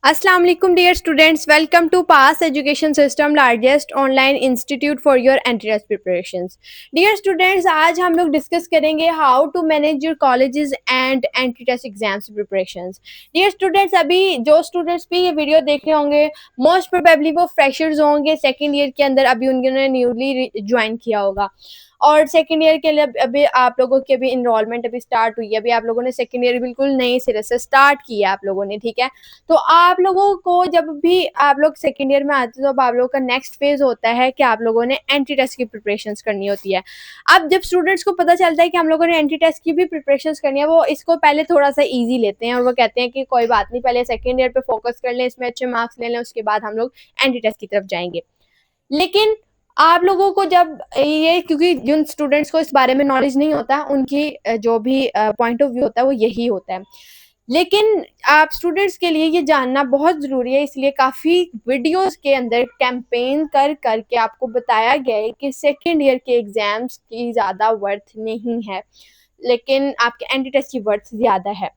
अस्सलाम वालेकुम dear students, welcome to pass education system largest online institute for your entry test preparations. Dear students, आज हम लोग discuss करेंगे how to manage your colleges and entry test exams preparations. Dear students, अभी जो students भी ये video देख रहे होंगे मोस्ट प्रोबेबली वो फ्रेशर्स होंगे सेकेंड ईयर के अंदर, अभी उन्होंने न्यूली ज्वाइन किया होगा और सेकेंड ईयर के लिए अभी आप लोगों की अभी इनरोलमेंट अभी स्टार्ट हुई है। अभी आप लोगों ने सेकेंड ईयर बिल्कुल नए सिरे से स्टार्ट किया आप लोगों ने, ठीक है। तो आप लोगों को जब भी आप लोग सेकेंड ईयर में आते हो तो आप लोगों का नेक्स्ट फेज होता है कि आप लोगों ने एंट्री टेस्ट की प्रिपरेशंस करनी होती है। अब जब स्टूडेंट्स को पता चलता है कि हम लोगों ने एंट्री टेस्ट की भी प्रिपरेशंस करनी है, वो इसको पहले थोड़ा सा ईजी लेते हैं और वो कहते हैं कि कोई बात नहीं, पहले सेकेंड ईयर पे फोकस कर लें, इसमें अच्छे मार्क्स ले लें, उसके बाद हम लोग एंट्री टेस्ट की तरफ जाएंगे। लेकिन आप लोगों को जब ये, क्योंकि जिन स्टूडेंट्स को इस बारे में नॉलेज नहीं होता, उनकी जो भी पॉइंट ऑफ व्यू होता है वो यही होता है। लेकिन आप स्टूडेंट्स के लिए ये जानना बहुत ज़रूरी है, इसलिए काफ़ी वीडियोस के अंदर कैंपेन कर करके आपको बताया गया है कि सेकेंड ईयर के एग्ज़ाम्स की ज़्यादा वर्थ नहीं है, लेकिन आपके एंट्री टेस्ट की वर्थ ज़्यादा है।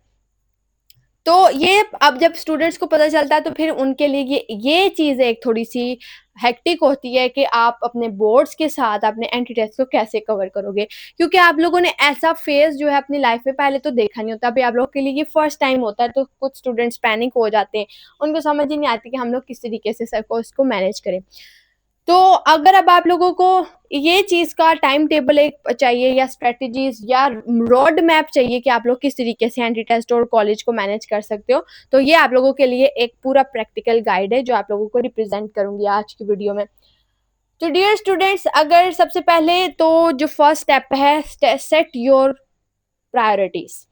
तो ये अब जब स्टूडेंट्स को पता चलता है तो फिर उनके लिए ये चीज़ एक थोड़ी-सी हेक्टिक होती है कि आप अपने बोर्ड्स के साथ अपने एंट्री टेस्ट को कैसे कवर करोगे? क्योंकि आप लोगों ने ऐसा फ़ेज़ जो है अपनी लाइफ़ में पहले तो देखा नहीं होता। अभी आप लोग के लिए ये फर्स्ट टाइम होता है, तो कुछ स्टूडेंट्स पैनिक हो जाते हैं। उनको समझ ही नहीं आती कि हम लोग किस तरीके से सबको इसको मैनेज करें। तो अगर अब आप लोगों को ये चीज़ का टाइम टेबल एक चाहिए या स्ट्रेटजीज या रोड मैप चाहिए कि आप लोग किस तरीके से एंट्री टेस्ट और कॉलेज को मैनेज कर सकते हो, तो ये आप लोगों के लिए एक पूरा प्रैक्टिकल गाइड है जो आप लोगों को रिप्रेजेंट करूंगी आज की वीडियो में। तो डियर स्टूडेंट्स, अगर सबसे पहले तो जो फर्स्ट स्टेप है, सेट योर प्रायोरिटीज।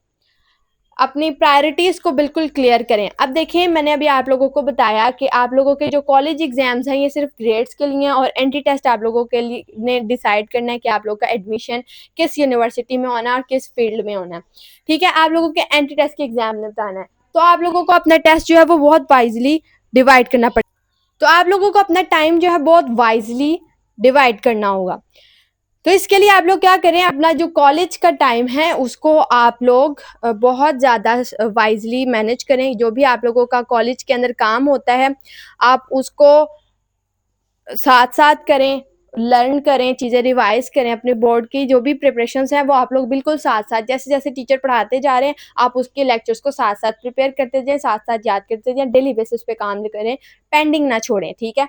अपनी प्रायोरिटीज़ को बिल्कुल क्लियर करें। अब देखिए, मैंने अभी आप लोगों को बताया कि आप लोगों के जो कॉलेज एग्ज़ाम्स हैं ये सिर्फ ग्रेड्स के लिए हैं और एंट्री टेस्ट आप लोगों के लिए ने डिसाइड करना है कि आप लोग का एडमिशन किस यूनिवर्सिटी में होना है और किस फील्ड में होना है, ठीक है। आप लोगों के एंट्री टेस्ट के एग्ज़ाम में बताना है, तो आप लोगों को अपना टेस्ट जो है वो बहुत वाइजली डिवाइड करना पड़ेगा। तो आप लोगों को अपना टाइम जो है बहुत वाइजली डिवाइड करना होगा। तो इसके लिए आप लोग क्या करें, अपना जो कॉलेज का टाइम है उसको आप लोग बहुत ज़्यादा वाइजली मैनेज करें। जो भी आप लोगों का कॉलेज के अंदर काम होता है, आप उसको साथ-साथ करें, लर्न करें, चीज़ें रिवाइज़ करें, अपने बोर्ड की जो भी प्रिपरेशंस हैं वो आप लोग बिल्कुल साथ-साथ, जैसे-जैसे टीचर पढ़ाते जा रहे हैं, आप उसके लेक्चर्स को साथ-साथ प्रिपेयर करते जाएँ, साथ-साथ याद करते जाएँ, डेली बेसिस पे काम करें, पेंडिंग ना छोड़ें, ठीक है?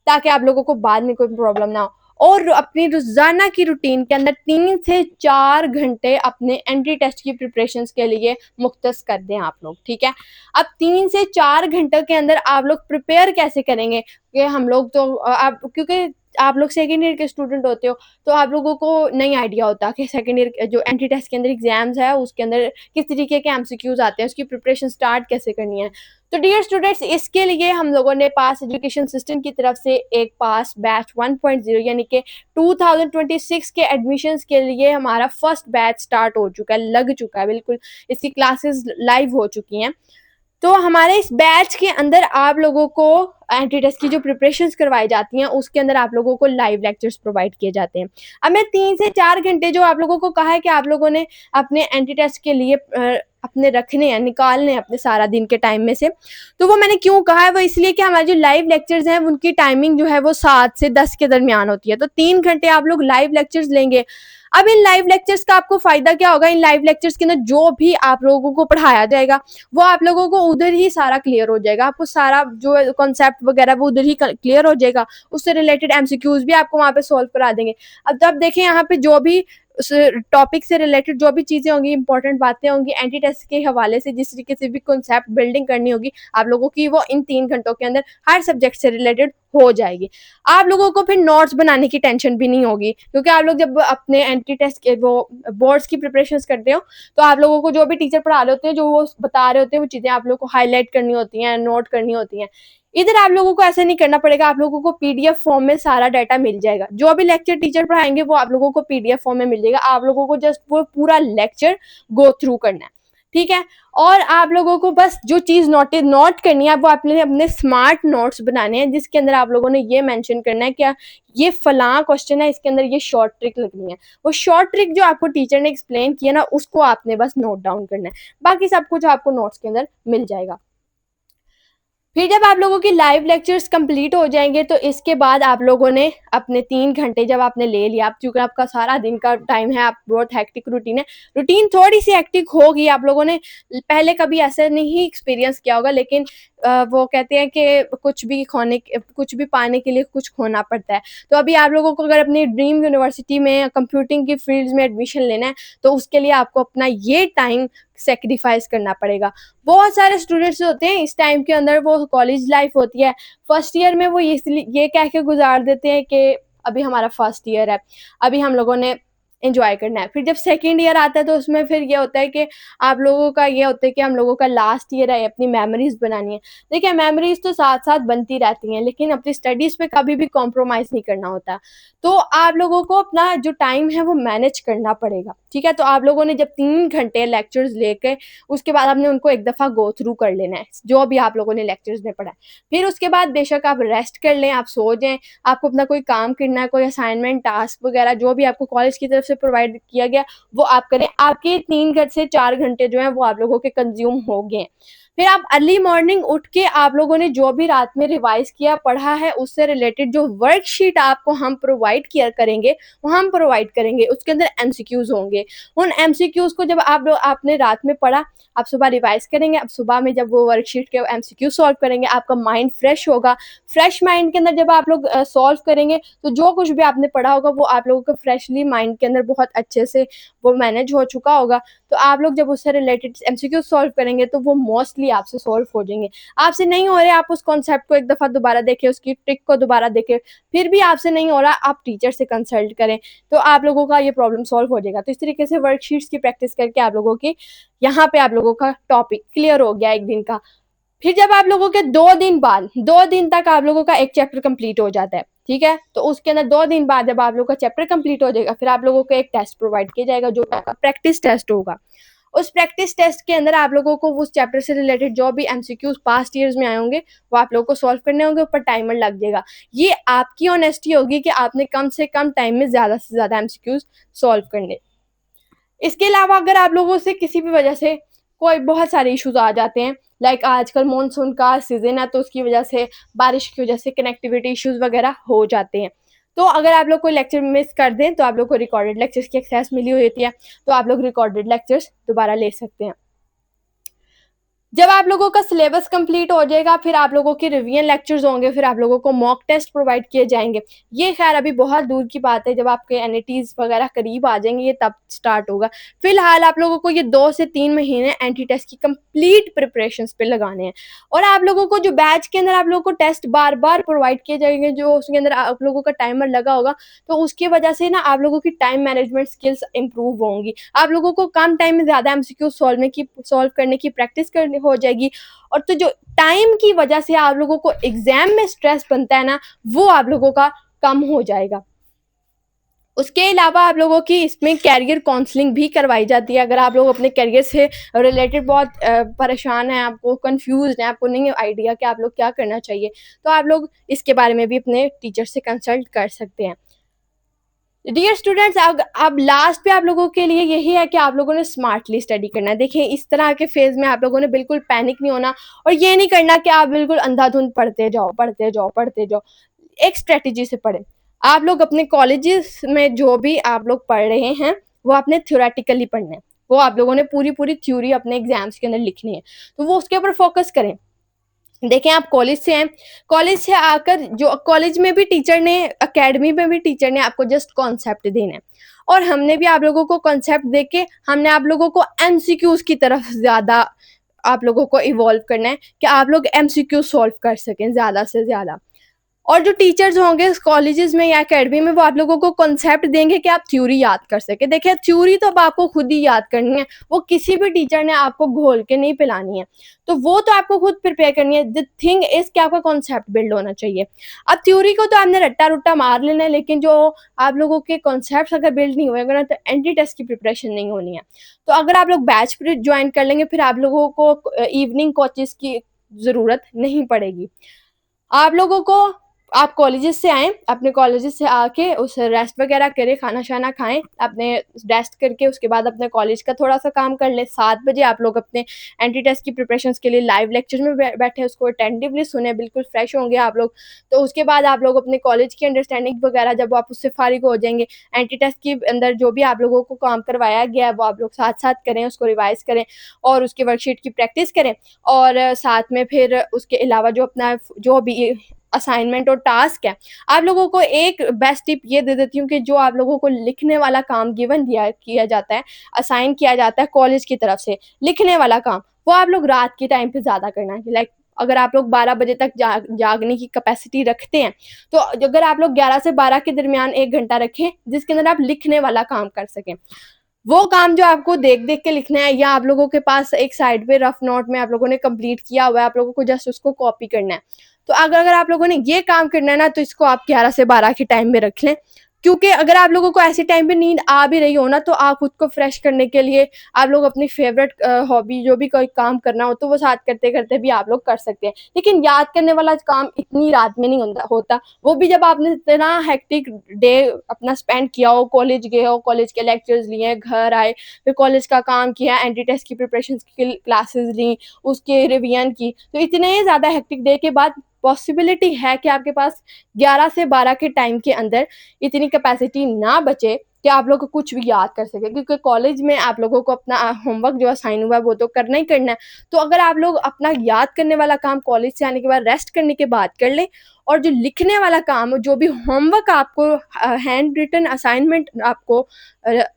ताकि आप लोगों को बाद में कोई प्रॉब्लम ना हो। और अपनी रोज़ाना की रूटीन के अंदर 3 से 4 घंटे अपने एंट्री टेस्ट की प्रिपरेशंस के लिए मुख्तस कर दें आप लोग, ठीक है? अब 3 से 4 घंटों के अंदर आप लोग प्रिपेयर कैसे करेंगे? कि हम लोग तो आप, क्योंकि आप लोग सेकंड ईयर के स्टूडेंट होते हो, तो आप लोगों को नहीं आइडिया होता कि सेकंड ईयर जो एंट्री टेस्ट के अंदर एग्जाम्स है उसके अंदर किस तरीके के एमसीक्यूज आते हैं, उसकी प्रिपरेशन स्टार्ट कैसे करनी है। तो डियर स्टूडेंट्स, इसके लिए हम लोगों ने पास एजुकेशन सिस्टम की तरफ से एक पास बैच 1.0 यानी कि 2026 के एडमिशन्स के लिए हमारा फर्स्ट बैच स्टार्ट हो चुका है, लग चुका है बिल्कुल। इसकी क्लासेस लाइव हो चुकी हैं। तो हमारे इस बैच के अंदर आप लोगों को एंट्री टेस्ट की जो प्रिपरेशंस करवाई जाती हैं उसके अंदर आप लोगों को लाइव लेक्चर्स प्रोवाइड किए जाते हैं। अब मैं 3 से 4 घंटे जो आप लोगों को कहा है कि आप लोगों ने अपने एंट्री टेस्ट के लिए अपने रखने हैं, निकालने हैं अपने सारा दिन के टाइम में से। तो वो मैंने क्यों कहा है, वो इसलिए कि हमारे जो लाइव लेक्चर्स हैं उनकी टाइमिंग जो है वो 7 से 10 के दरमियान होती है। तो 3 घंटे आप लोग लाइव लेक्चर्स लेंगे। अब इन लाइव लेक्चर्स का आपको फ़ायदा क्या होगा, इन लाइव लेक्चर्स के अंदर जो भी आप लोगों को पढ़ाया जाएगा वो आप लोगों को उधर ही सारा क्लियर हो जाएगा। आपको सारा जो कॉन्सेप्ट वगैरह वो उधर ही क्लियर हो जाएगा। उससे रिलेटेड एमसीक्यूज भी आपको वहाँ पे सॉल्व करा देंगे। अब जब देखें यहाँ पे जो भी उस टॉपिक से रिलेटेड जो भी चीज़ें होंगी, इंपॉर्टेंट बातें होंगी, एंटी टेस्ट के हवाले से जिस तरीके से भी कॉन्सेप्ट बिल्डिंग करनी होगी आप लोगों की, वो इन 3 घंटों के अंदर हर सब्जेक्ट से रिलेटेड हो जाएगी। आप लोगों को फिर नोट्स बनाने की टेंशन भी नहीं होगी, क्योंकि आप लोग जब अपने एंट्री टेस्ट के वो बोर्ड्स की प्रिपरेशंस करते हो तो आप लोगों को जो भी टीचर पढ़ा रहे होते हैं, जो वो बता रहे होते हैं, वो चीज़ें आप लोग को हाईलाइट करनी होती हैं, नोट करनी होती हैं। इधर आप लोगों को ऐसा नहीं करना पड़ेगा, आप लोगों को पीडीएफ फॉर्म में सारा डाटा मिल जाएगा। जो भी लेक्चर टीचर पढ़ाएंगे वो आप लोगों को पीडीएफ फॉर्म में मिल जाएगा। आप लोगों को जस्ट वो पूरा लेक्चर गो थ्रू करना है, ठीक है। और आप लोगों को बस जो चीज़ नोट करनी है वो आपने अपने स्मार्ट नोट्स बनाने हैं, जिसके अंदर आप लोगों ने ये मेंशन करना है कि ये फलां क्वेश्चन है, इसके अंदर ये शॉर्ट ट्रिक लगनी है। वो शॉर्ट ट्रिक जो आपको टीचर ने एक्सप्लेन किया ना, उसको आपने बस नोट डाउन करना है। बाकी सब कुछ आपको नोट्स के अंदर मिल जाएगा। फिर जब आप लोगों की लाइव लेक्चर्स कंप्लीट हो जाएँगे तो इसके बाद आप लोगों ने अपने 3 घंटे जब आपने ले लिया, अब चूँकि आपका सारा दिन का टाइम है, आप बहुत हेक्टिक रूटीन है, रूटीन थोड़ी-सी हेक्टिक होगी, आप लोगों ने पहले कभी ऐसा नहीं एक्सपीरियंस किया होगा, लेकिन वो कहते हैं कि कुछ भी पाने के लिए कुछ खोना पड़ता है। तो अभी आप लोगों को अगर अपनी ड्रीम यूनिवर्सिटी में कंप्यूटिंग की फील्ड्स में एडमिशन लेना है, तो उसके लिए आपको अपना ये टाइम सैक्रिफाइस करना पड़ेगा। बहुत सारे स्टूडेंट्स होते हैं इस टाइम के अंदर, वो कॉलेज लाइफ होती है, फर्स्ट ईयर में वो ये कह के गुजार देते हैं कि अभी हमारा फर्स्ट ईयर है, अभी हम लोगों ने एंजॉय करना है। फिर जब सेकंड ईयर आता है तो उसमें फिर ये होता है कि आप लोगों का ये होता है कि हम लोगों का लास्ट ईयर है, अपनी मेमोरीज बनानी है। देखिए, मेमोरीज तो साथ साथ बनती रहती हैं, लेकिन अपनी स्टडीज पे कभी भी कॉम्प्रोमाइज नहीं करना होता। तो आप लोगों को अपना जो टाइम है वो मैनेज करना पड़ेगा, ठीक है। तो आप लोगों ने जब 3 घंटे लेक्चर्स लेके उसके बाद आपने उनको एक दफ़ा गो थ्रू कर लेना है, जो भी आप लोगों ने लेक्चर्स में पढ़ा है। फिर उसके बाद बेशक आप रेस्ट कर लें, आप सो जाएँ, आपको अपना कोई काम करना है, कोई असाइनमेंट, टास्क वगैरह जो भी आपको कॉलेज की तरफ से प्रोवाइड किया गया, वो आप करें। आपके 3 से 4 घंटे जो हैं वो आप लोगों के कंज़्यूम हो गए हैं। फिर आप अर्ली मॉर्निंग उठ के आप लोगों ने जो भी रात में रिवाइज़ किया, पढ़ा है, उससे रिलेटेड जो वर्कशीट आपको हम प्रोवाइड किया करेंगे, वो हम प्रोवाइड करेंगे। उसके अंदर एमसीक्यूज़ होंगे। उन एमसीक्यूज़ को जब आपने रात में पढ़ा, आप सुबह रिवाइज़ करेंगे। अब सुबह में जब वो वर्कशीट के एमसीक्यू सॉल्व करेंगे, आपका माइंड फ्रेश होगा। फ्रेश माइंड के अंदर जब आप लोग सॉल्व करेंगे, तो जो कुछ भी आपने पढ़ा होगा वो आप लोगों को फ्रेशली माइंड के अंदर बहुत अच्छे से वो मैनेज हो चुका होगा। तो आप लोग जब उससे रिलेटेड एमसीक्यू सॉल्व करेंगे तो वो मोस्टली आपसे सॉल्व हो जाएँगे। आपसे नहीं हो रहे, आप उस कॉन्सेप्ट को एक दफ़ा दोबारा देखें, उसकी ट्रिक को दोबारा देखें। फिर भी आपसे नहीं हो रहा, आप टीचर से कंसल्ट करें, तो आप लोगों का ये प्रॉब्लम सॉल्व हो जाएगा। तो इस तरीके से वर्कशीट्स की प्रैक्टिस करके आप लोगों की यहाँ पे आप लोगों का टॉपिक क्लियर हो गया एक दिन का। फिर जब आप लोगों के 2 दिन बाद 2 दिन तक आप लोगों का एक चैप्टर कंप्लीट हो जाता है, ठीक है? तो उसके अंदर 2 दिन बाद जब आप लोगों का चैप्टर कंप्लीट हो जाएगा, फिर आप लोगों को एक टेस्ट प्रोवाइड किया जाएगा, जो आपका प्रैक्टिस टेस्ट होगा। उस प्रैक्टिस टेस्ट के अंदर आप लोगों को उस चैप्टर से रिलेटेड जो भी एमसीक्यूज़ पास्ट ईयर्स में आए होंगे, वो आप लोगों को सॉल्व करने होंगे, ऊपर टाइमर लग जाएगा। ये आपकी ऑनेस्टी होगी कि आपने कम से कम टाइम में ज़्यादा से ज़्यादा एमसीक्यूज़ सॉल्व करने। इसके अलावा अगर आप लोगों से किसी भी वजह से कोई बहुत सारे इश्यूज आ जाते हैं, लाइक आजकल मॉनसून का सीजन है, तो उसकी वजह से, बारिश की वजह से कनेक्टिविटी इश्यूज वगैरह हो जाते हैं। तो अगर आप लोग कोई लेक्चर मिस कर दें, तो आप लोग को रिकॉर्डेड लेक्चर्स की एक्सेस मिली हुई होती है, तो आप लोग रिकॉर्डेड लेक्चर्स दोबारा ले सकते हैं। जब आप लोगों का सिलेबस कंप्लीट हो जाएगा, फिर आप लोगों के रिवीजन लेक्चर्स होंगे, फिर आप लोगों को मॉक टेस्ट प्रोवाइड किए जाएंगे। ये खैर अभी बहुत दूर की बात है, जब आपके एनईटीज वगैरह करीब आ जाएंगे, ये तब स्टार्ट होगा। फिलहाल आप लोगों को ये 2 से 3 महीने एंटी टेस्ट की कंप्लीट प्रिपरेशंस पे लगाने हैं। और आप लोगों को जो बैच के अंदर आप लोगों को टेस्ट बार बार प्रोवाइड किए जाएंगे, जो उसके अंदर आप लोगों का टाइमर लगा होगा, तो उसकी वजह से ना आप लोगों की टाइम मैनेजमेंट स्किल्स इंप्रूव होंगी। आप लोगों को कम टाइम में ज़्यादा एमसीक्यू सॉल्व करने की प्रैक्टिस करनी हो जाएगी। और तो जो टाइम की वजह से आप लोगों को एग्जाम में स्ट्रेस बनता है ना, वो आप लोगों का कम हो जाएगा। उसके अलावा आप लोगों की इसमें कैरियर काउंसलिंग भी करवाई जाती है। अगर आप लोग अपने करियर से रिलेटेड बहुत परेशान हैं, आपको कंफ्यूज हैं, आपको नहीं आइडिया कि आप लोग क्या करना चाहिए, तो आप लोग इसके बारे में भी अपने टीचर से कंसल्ट कर सकते हैं। डियर स्टूडेंट्स, अब लास्ट पे आप लोगों के लिए यही है कि आप लोगों ने स्मार्टली स्टडी करना है। देखिए, इस तरह के फेज में आप लोगों ने बिल्कुल पैनिक नहीं होना, और ये नहीं करना कि आप बिल्कुल अंधाधुंध पढ़ते जाओ पढ़ते जाओ पढ़ते जाओ। एक स्ट्रेटेजी से पढ़ें। आप लोग अपने कॉलेजेस में जो भी आप लोग पढ़ रहे हैं, वो आपने थ्योरेटिकली पढ़ना है। वो आप लोगों ने पूरी पूरी थ्योरी अपने एग्जाम्स के अंदर लिखनी है, तो वो उसके ऊपर फोकस करें। देखें, आप कॉलेज से हैं, कॉलेज से आकर जो कॉलेज में भी टीचर ने, एकेडमी में भी टीचर ने आपको जस्ट कॉन्सेप्ट देना है, और हमने भी आप लोगों को कॉन्सेप्ट दे के हमने आप लोगों को एमसीक्यूज की तरफ ज़्यादा आप लोगों को इवॉल्व करना है कि आप लोग एमसीक्यू सॉल्व कर सकें ज़्यादा से ज़्यादा। और जो टीचर्स होंगे कॉलेजेस में या एकेडमी में, वो आप लोगों को कॉन्सेप्ट देंगे कि आप थ्योरी याद कर सके। देखिए, थ्योरी तो अब आपको खुद ही याद करनी है, वो किसी भी टीचर ने आपको घोल के नहीं पिलानी है, तो वो तो आपको खुद प्रिपेयर करनी है। द थिंग इज कि आपका कॉन्सेप्ट बिल्ड होना चाहिए। अब थ्योरी को तो आपने रट्टा रुट्टा मार लेना है, लेकिन जो आप लोगों के कॉन्सेप्ट अगर बिल्ड नहीं होएगा ना, तो एंटी टेस्ट की प्रिपरेशन नहीं होनी है। तो अगर आप लोग बैच ज्वाइन कर लेंगे, फिर आप लोगों को इवनिंग कोचेस की ज़रूरत नहीं पड़ेगी। आप लोगों को आप कॉलेजेस से आएँ, अपने कॉलेजेस से आके उस रेस्ट वगैरह करें, खाना-शाना खाएँ, अपने रेस्ट करके उसके बाद अपने कॉलेज का थोड़ा-सा काम कर लें। 7 बजे आप लोग अपने एंट्री टेस्ट की प्रिपरेशंस के लिए लाइव लेक्चर में बैठे उसको अटेंटिवली सुने, बिल्कुल फ्रेश होंगे आप लोग। तो उसके बाद आप लोग अपने कॉलेज की अंडरस्टैंडिंग वगैरह जब आप उससे फ़ारिग हो जाएँगे, एंट्री टेस्ट के अंदर जो भी आप लोगों को काम करवाया गया है, वो आप लोग साथ-साथ करें, उसको रिवाइज़ करें और उसकी वर्कशीट की प्रैक्टिस करें। और साथ में फिर उसके अलावा जो अपना जो भी असाइनमेंट और टास्क है, आप लोगों को एक बेस्ट टिप ये दे देती हूँ कि जो आप लोगों को लिखने वाला काम गिवन दिया किया जाता है, असाइन किया जाता है कॉलेज की तरफ से, लिखने वाला काम, वो आप लोग रात के टाइम पे ज़्यादा करना है। लाइक अगर आप लोग 12 बजे तक जागने की कैपेसिटी रखते हैं, तो अगर आप लोग 11 से 12 के दरमियान 1 घंटा रखें, जिसके अंदर आप लिखने वाला काम कर सकें। वो काम जो आपको देख-देख के लिखना है या आप लोगों के पास एक साइड पे रफ नोट में आप लोगों ने कंप्लीट किया हुआ है, आप लोगों को जस्ट उसको कॉपी करना है। तो अगर आप लोगों ने ये काम करना है ना, तो इसको आप 11 से 12 के टाइम में रख लें। क्योंकि अगर आप लोगों को ऐसे टाइम पे नींद आ भी रही हो ना, तो आप खुद को फ्रेश करने के लिए आप लोग अपनी फ़ेवरेट हॉबी जो भी कोई काम करना हो, तो वो साथ करते-करते भी आप लोग कर सकते हैं। लेकिन याद करने वाला काम इतनी रात में नहीं होता। वो भी जब आपने इतना हेक्टिक डे अपना स्पेंड किया हो, कॉलेज गए हो, कॉलेज के लेक्चर्स लिए, घर आए, फिर कॉलेज का काम किया, एंट्री टेस्ट की प्रिपरेशंस की क्लासेस ली, उसके रिवीजन की। तो इतने ज़्यादा हेक्टिक डे के बाद पॉसिबिलिटी है कि आपके पास 11 से 12 के टाइम के अंदर इतनी कैपेसिटी ना बचे कि आप लोग को कुछ भी याद कर सकें, क्योंकि कॉलेज में आप लोगों को अपना होमवर्क जो असाइन हुआ है वो तो करना ही करना है। तो अगर आप लोग अपना याद करने वाला काम कॉलेज से आने के बाद रेस्ट करने के बाद कर लें, और जो लिखने वाला काम, जो भी होमवर्क आपको हैंड रिटन असाइनमेंट आपको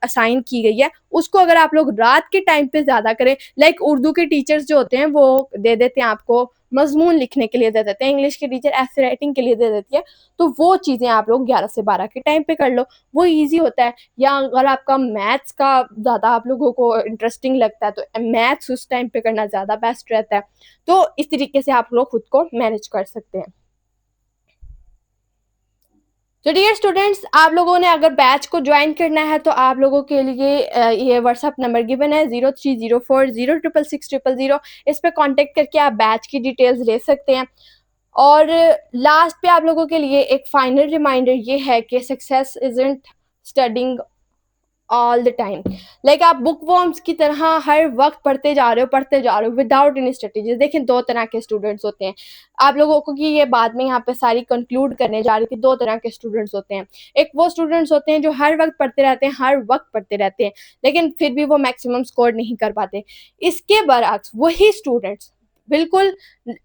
असाइन की गई है, उसको अगर आप लोग रात के टाइम पे ज़्यादा करें, लाइक उर्दू के टीचर्स जो होते हैं वो दे देते हैं आपको मज़मून लिखने के लिए दे देते हैं, इंग्लिश के टीचर एसे राइटिंग के लिए दे देती है, तो वो चीज़ें आप लोग 11 से 12 के टाइम पे कर लो, वो ईज़ी होता है। या अगर आपका मैथ्स का ज़्यादा आप लोगों को इंटरेस्टिंग लगता है, तो मैथ्स उस टाइम पे करना ज़्यादा बेस्ट रहता है। तो इस तरीके से आप लोग खुद को मैनेज कर सकते हैं। तो डियर स्टूडेंट्स, आप लोगों ने अगर बैच को ज्वाइन करना है, तो आप लोगों के लिए ये व्हाट्सएप नंबर गिवन है 0304066000। इस पे कांटेक्ट करके आप बैच की डिटेल्स ले सकते हैं। और लास्ट पे आप लोगों के लिए एक फाइनल रिमाइंडर ये है कि success isn't studying all the time. Like आप बुक वॉर्म्स की तरह हर वक्त पढ़ते जा रहे हो विदाउट एनी स्ट्रेटेजीज। देखिए, दो तरह के स्टूडेंट्स होते हैं। आप लोगों को कि ये बाद में यहाँ पे सारी कंक्लूड करने जा रही थी, दो तरह के स्टूडेंट्स होते हैं। एक वो स्टूडेंट्स होते हैं जो हर वक्त पढ़ते रहते हैं, हर वक्त पढ़ते रहते हैं, लेकिन फिर भी वो मैक्सिमम स्कोर नहीं कर पाते। इसके बरअक्स वही स्टूडेंट्स बिल्कुल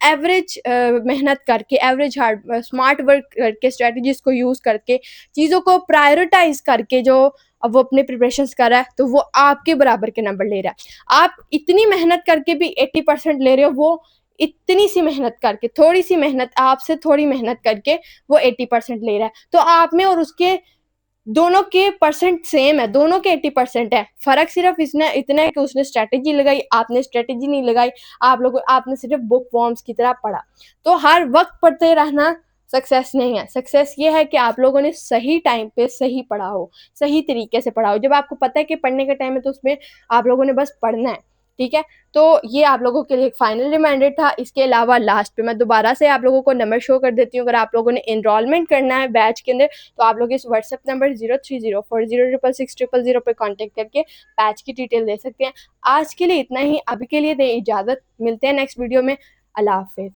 एवरेज मेहनत करके, एवरेज हार्ड स्मार्ट वर्क करके, स्ट्रेटजीज को यूज़ करके, चीज़ों को प्रायोरिटाइज करके, जो अब वो अपने प्रिपरेशंस कर रहा है, तो वो आपके बराबर के नंबर ले रहा है। आप इतनी मेहनत करके भी 80% ले रहे हो, वो इतनी सी मेहनत करके, थोड़ी सी मेहनत, आपसे थोड़ी मेहनत करके वो 80% ले रहा है। तो आप में और उसके दोनों के परसेंट सेम है, दोनों के 80% है। फ़र्क सिर्फ़ इसने इतना है कि उसने स्ट्रैटेजी लगाई, आपने स्ट्रैटेजी नहीं लगाई। आपने सिर्फ़ बुक वॉर्म्स की तरह पढ़ा। तो हर वक़्त पढ़ते रहना सक्सेस नहीं है। सक्सेस ये है कि आप लोगों ने सही टाइम पे सही पढ़ा हो, सही तरीके से पढ़ा हो। जब आपको पता है कि पढ़ने का टाइम है, तो उसमें आप लोगों ने बस पढ़ना है, ठीक है? तो ये आप लोगों के लिए एक फाइनल रिमाइंडर था। इसके अलावा लास्ट पे मैं दोबारा से आप लोगों को नंबर शो कर देती हूँ। अगर आप लोगों ने एनरोलमेंट करना है बैच के अंदर, तो आप लोग इस व्हाट्सएप नंबर 0304066000 पे कांटेक्ट करके बैच की डिटेल दे सकते हैं। आज के लिए इतना ही, अभी के लिए दें इजाज़त। मिलते हैं नेक्स्ट वीडियो में। अल्लाह हाफ़िज़।